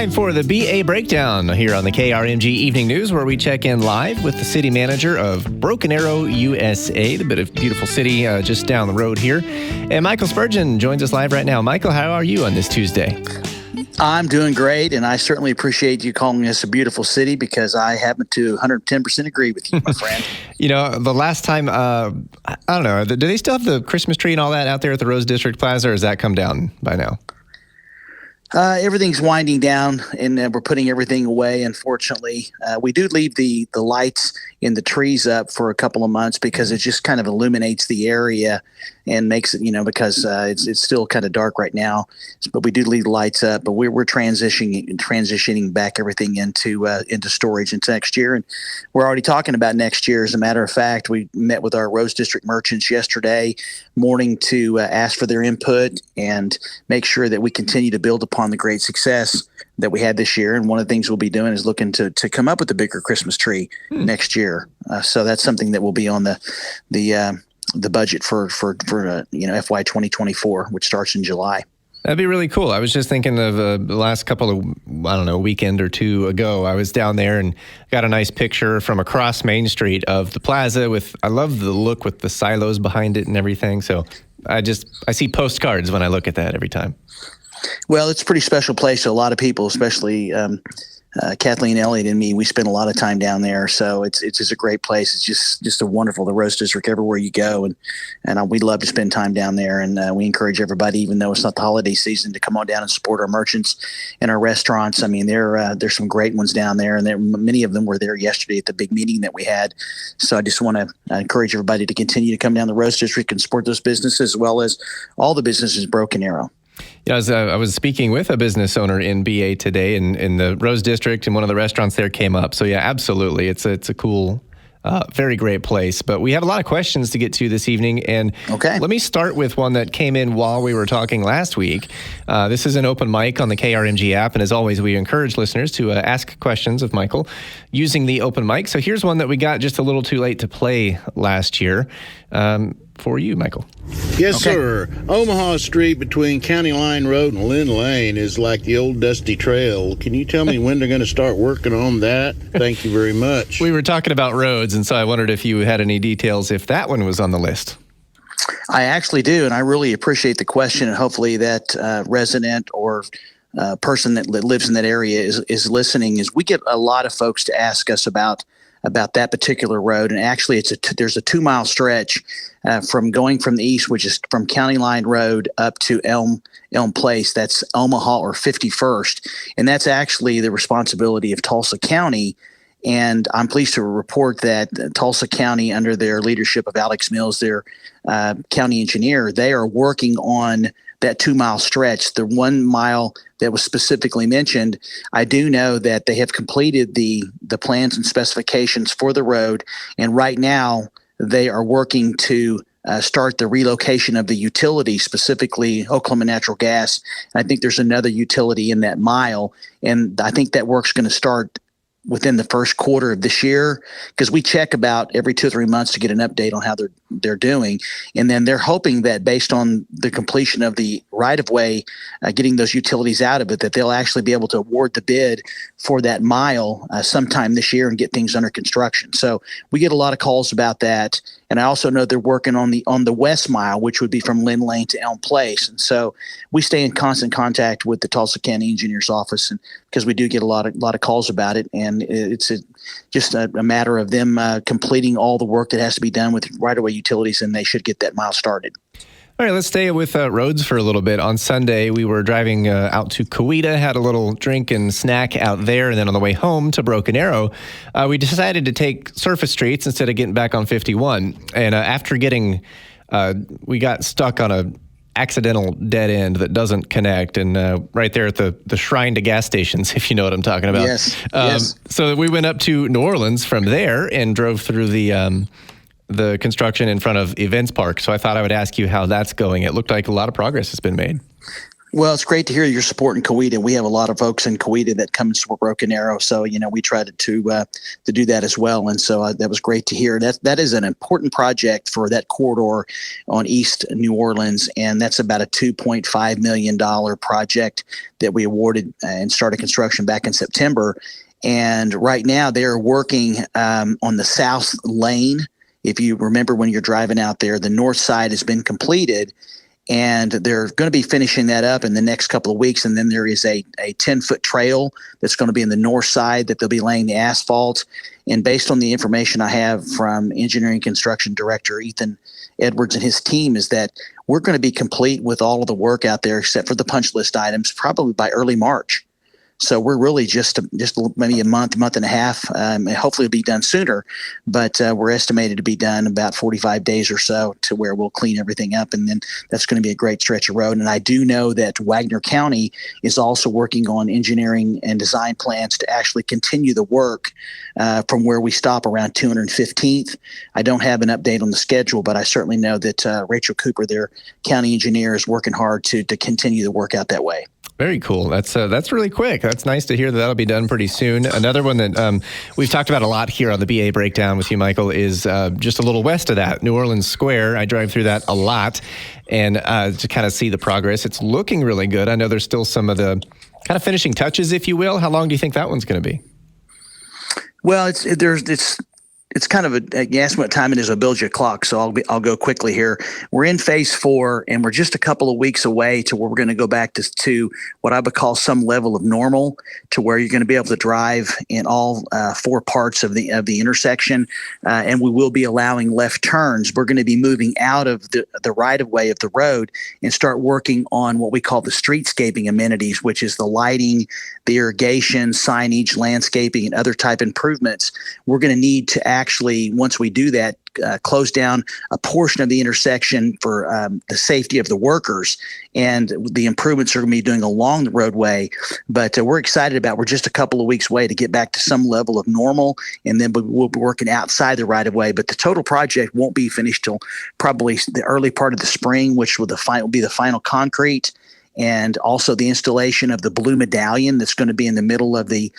Time for the BA Breakdown here on the KRMG Evening News, where we check in live with the city manager of Broken Arrow, USA, the bit of beautiful city just down the road here. And Michael Spurgeon joins us live right now. Michael, how are you on this Tuesday? I'm doing great, and I certainly appreciate you calling us a beautiful city because I happen to 110% agree with you, my friend. You know, the last time, I don't know, do they still have the Christmas tree and all that out there at the Rose District Plaza, or has that come down by now? Everything's winding down, and we're putting everything away. Unfortunately, we do leave the lights in the trees up for a couple of months because it just kind of illuminates the area and makes it, because it's still kind of dark right now. But we do leave the lights up. But we're transitioning back everything into storage into next year, and we're already talking about next year. As a matter of fact, we met with our Rose District merchants yesterday morning to ask for their input and make sure that we continue to build upon the great success that we had this year. And one of the things we'll be doing is looking to come up with a bigger Christmas tree next year. So that's something that will be on the budget for FY 2024, which starts in July. That'd be really cool. I was just thinking of the last couple of, weekend or two ago, I was down there and got a nice picture from across Main Street of the plaza I love the look with the silos behind it and everything. So I see postcards when I look at that every time. Well, it's a pretty special place to a lot of people, especially Kathleen Elliott and me. We spend a lot of time down there, so it's just a great place. It's just a wonderful, the Rose District everywhere you go, and we love to spend time down there. And we encourage everybody, even though it's not the holiday season, to come on down and support our merchants and our restaurants. I mean, there's some great ones down there, and many of them were there yesterday at the big meeting that we had. So I just want to encourage everybody to continue to come down the Rose District and support those businesses as well as all the businesses in Broken Arrow. Yeah, I was speaking with a business owner in BA today in the Rose District, and one of the restaurants there came up. So yeah, absolutely. It's a cool, very great place. But we have a lot of questions to get to this evening. And Let me start with one that came in while we were talking last week. This is an open mic on the KRMG app. And as always, we encourage listeners to ask questions of Michael using the open mic. So here's one that we got just a little too late to play last year. For you, Michael. Yes, sir. Omaha Street between County Line Road and Lynn Lane is like the old dusty trail. Can you tell me when they're going to start working on that? Thank you very much. We were talking about roads, and so I wondered if you had any details if that one was on the list. I actually do, and I really appreciate the question, and hopefully that resident or person that lives in that area is listening. Is we get a lot of folks to ask us about that particular road, and actually there's a 2-mile stretch from going from the east, which is from County Line Road up to Elm Place. That's Omaha or 51st, and that's actually the responsibility of Tulsa County. And I'm pleased to report that Tulsa County, under their leadership of Alex Mills, their county engineer, they are working on that 2-mile stretch. The 1 mile that was specifically mentioned, I do know that they have completed the plans and specifications for the road, and right now they are working to start the relocation of the utility, specifically Oklahoma Natural Gas. And I think there's another utility in that mile, and I think that work's going to start within the first quarter of this year, because we check about every 2 or 3 months to get an update on how they're doing. And then they're hoping that based on the completion of the right-of-way, getting those utilities out of it, that they'll actually be able to award the bid for that mile sometime this year and get things under construction. So we get a lot of calls about that. And I also know they're working on the west mile, which would be from Lynn Lane to Elm Place. And so we stay in constant contact with the Tulsa County Engineer's Office, and because we do get a lot of calls about it. And it's just a matter of them completing all the work that has to be done with right-of-way utilities, and they should get that mile started. All right, let's stay with roads for a little bit. On Sunday, we were driving out to Coweta, had a little drink and snack out there, and then on the way home to Broken Arrow, we decided to take surface streets instead of getting back on 51. And after we got stuck on a accidental dead end that doesn't connect, and right there at the shrine to gas stations, if you know what I'm talking about. Yes. So we went up to New Orleans from there and drove through the construction in front of Events Park. So I thought I would ask you how that's going. It looked like a lot of progress has been made. Well, it's great to hear you're supporting Coweta. We have a lot of folks in Coweta that come and support Broken Arrow, so we try to do that as well. And so that was great to hear. That is an important project for that corridor on East New Orleans, and that's about a $2.5 million project that we awarded and started construction back in September. And right now they're working on the south lane. If you remember when you're driving out there, the north side has been completed. And they're going to be finishing that up in the next couple of weeks. And then there is a 10-foot trail that's going to be in the north side that they'll be laying the asphalt. And based on the information I have from Engineering Construction Director Ethan Edwards and his team is that we're going to be complete with all of the work out there except for the punch list items probably by early March. So we're really just maybe a month and a half, and hopefully it'll be done sooner. But we're estimated to be done about 45 days or so to where we'll clean everything up. And then that's going to be a great stretch of road. And I do know that Wagner County is also working on engineering and design plans to actually continue the work from where we stop around 215th. I don't have an update on the schedule, but I certainly know that Rachel Cooper, their county engineer, is working hard to continue the work out that way. Very cool. That's really quick. That's nice to hear that that'll be done pretty soon. Another one that we've talked about a lot here on the BA Breakdown with you, Michael, is just a little west of that, New Orleans Square. I drive through that a lot, and to kind of see the progress. It's looking really good. I know there's still some of the kind of finishing touches, if you will. How long do you think that one's going to be? Well, it's kind of you asked me what time it is, I'll build you a clock. So I'll go quickly here. We're in phase 4, and we're just a couple of weeks away to where we're going to go back to what I would call some level of normal, to where you're going to be able to drive in all 4 parts of the intersection, and we will be allowing left turns. We're going to be moving out of the right of way of the road and start working on what we call the streetscaping amenities, which is the lighting, the irrigation, signage, landscaping, and other type improvements. We're going to need to actually, once we do that, close down a portion of the intersection for the safety of the workers, and the improvements are going to be doing along the roadway. But we're excited about. We're just a couple of weeks away to get back to some level of normal, and then we'll be working outside the right of way. But the total project won't be finished till probably the early part of the spring, which will be the final concrete. And also the installation of the blue medallion that's going to be in the middle of the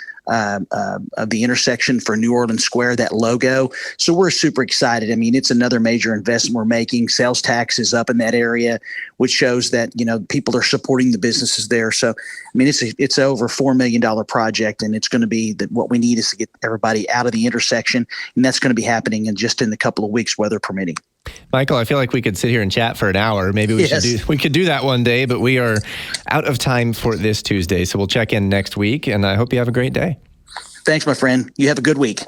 intersection for New Orleans Square, that logo. So we're super excited. I mean, it's another major investment we're making. Sales tax is up in that area, which shows that, people are supporting the businesses there. So, I mean, it's over $4 million project, and it's going to be what we need is to get everybody out of the intersection. And that's going to be happening in a couple of weeks, weather permitting. Michael, I feel like we could sit here and chat for an hour. Maybe we could do that one day, but we are out of time for this Tuesday. So we'll check in next week, and I hope you have a great day. Thanks, my friend. You have a good week.